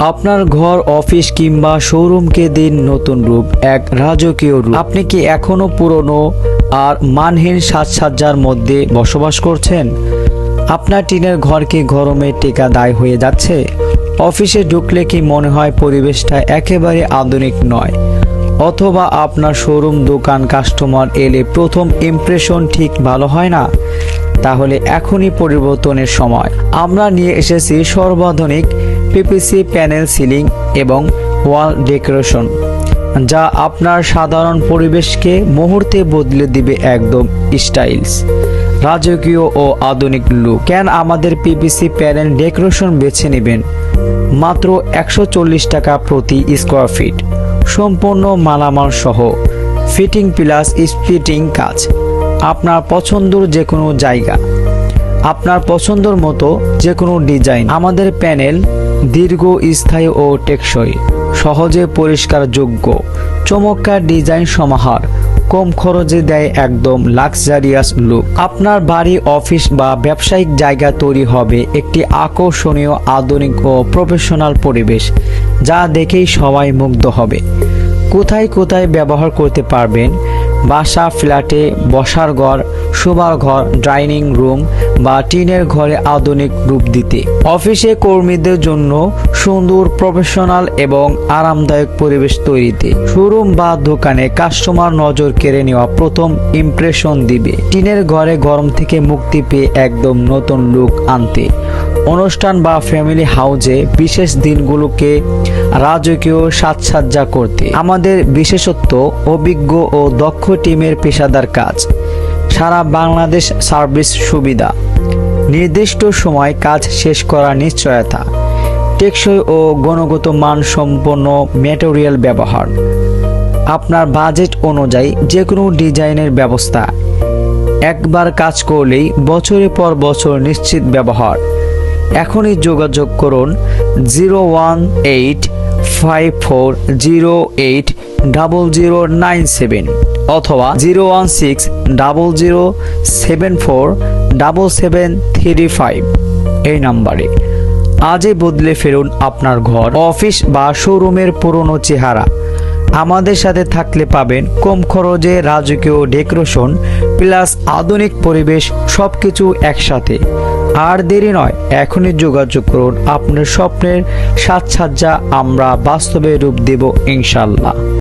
আপনার ঘর, অফিস কিংবা শোরুমকে দিন নতুন রূপ, এক রাজকীয় রূপ। আপনি কি এখনো পুরনো আর মানহীন সাজসজ্জার মধ্যে বসবাস করছেন? আপনার টিনের ঘর কি গরমে টেকাদায় হয়ে যাচ্ছে? অফিসে ঢুকলে কি মনে হয় পরিবেশটা একেবারে আধুনিক নয়? অথবা আপনার শোরুম, দোকান, কাস্টমার এলে প্রথম ইমপ্রেশন ঠিক ভালো হয় না? তাহলে এখনই পরিবর্তনের সময়। আমরা নিয়ে এসেছি সর্বাধুনিক পিপিসি প্যানেল, সিলিং এবং ওয়াল ডেকোরেশন, যা আপনার সাধারণ পরিবেশকে মুহূর্তে বদলে দিবে একদম স্টাইলস, রাজকীয় ও আধুনিক লুক। কেন আমাদের পিপিসি প্যানেল ডেকোরেশন বেছে নেবেন? মাত্র 140 টাকা প্রতি স্কোয়ার ফিট, সম্পূর্ণ মালামাল সহ, ফিটিং প্লাস স্প্লিটিং কাজ। আপনার পছন্দের যে কোনো জায়গা, আপনার পছন্দের মতো যে কোনো ডিজাইন। আমাদের প্যানেল দীর্ঘস্থায়ী ও টেকসই, সহজে পরিষ্কারযোগ্য, চমৎকার ডিজাইন সমাহার, কম খরচে দেয় একদম লাক্সারিয়াস লুক। আপনার বাড়ি, অফিস বা ব্যবসায়িক জায়গা তৈরি হবে একটি আকর্ষণীয়, আধুনিক ও প্রফেশনাল পরিবেশ, যা দেখেই সবাই মুগ্ধ হবে। কোথায় কোথায় ব্যবহার করতে পারবেন? বাসা, ফ্ল্যাটে, বসার ঘর, শোবার ঘর, ডাইনিং রুম বা টিনের ঘরে আধুনিক রূপ দিতে। অফিসে কর্মীদের জন্য সুন্দর, প্রফেশনাল এবং আরামদায়ক পরিবেশ তৈরিতে। শোরুম বা দোকানে কাস্টমার নজর কেড়ে নেওয়া প্রথম ইমপ্রেশন দিবে। টিনের ঘরে গরম থেকে মুক্তি পেয়ে একদম নতুন লুক আনতে। অনুষ্ঠান বা ফ্যামিলি হাউজে বিশেষ দিনগুলোকে রাজকীয় সাজসজ্জা করতে। আমাদের বিশেষত্ব, অভিজ্ঞ ও দক্ষ টিমের পেশাদার কাজ, সারা বাংলাদেশ সার্ভিস সুবিধা, নির্দিষ্ট সময় কাজ শেষ করার নিশ্চয়তা, টেকসই ও গুণগত মান সম্পন্ন ম্যাটেরিয়াল ব্যবহার, আপনার বাজেট অনুযায়ী যে কোনো ডিজাইনের ব্যবস্থা। একবার কাজ করলেই বছরের পর বছর নিশ্চিত ব্যবহার। এখনই যোগাযোগ করুন 01854080097 অথবা 01600747735 এই নাম্বারে। আজই বদলে ফেলুন আপনার ঘর, অফিস বা শোরুমের পুরনো চেহারা। আমাদের সাথে থাকলে পাবেন কম খরচে রাজকীয় ডেকোরেশন প্লাস আধুনিক পরিবেশ, সবকিছু একসাথে। আর দেরি নয়, এখনই যোগাযোগ করুন। আপনার স্বপ্নের সাজসজ্জা আমরা বাস্তবে রূপ দেব ইনশাল্লাহ।